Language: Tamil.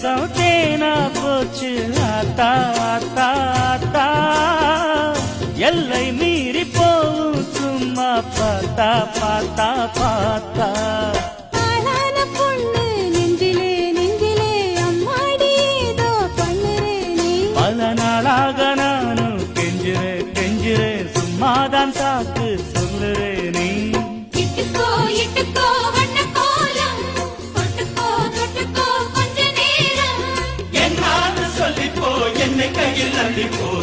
ரத்தம் தேனா போச்சு ஆத்தா ஆத்தா ஆத்தா எல்லை மீறி போகும் சும்மா பார்த்தா பார்த்தா பார்த்தா பல நாளாக நானும் கெஞ்சுறேன் கெஞ்சுறேன் சும்மாதான் சாக்கு சொல்லுறேன் நீ என்னை கையில் அள்ளிப்போ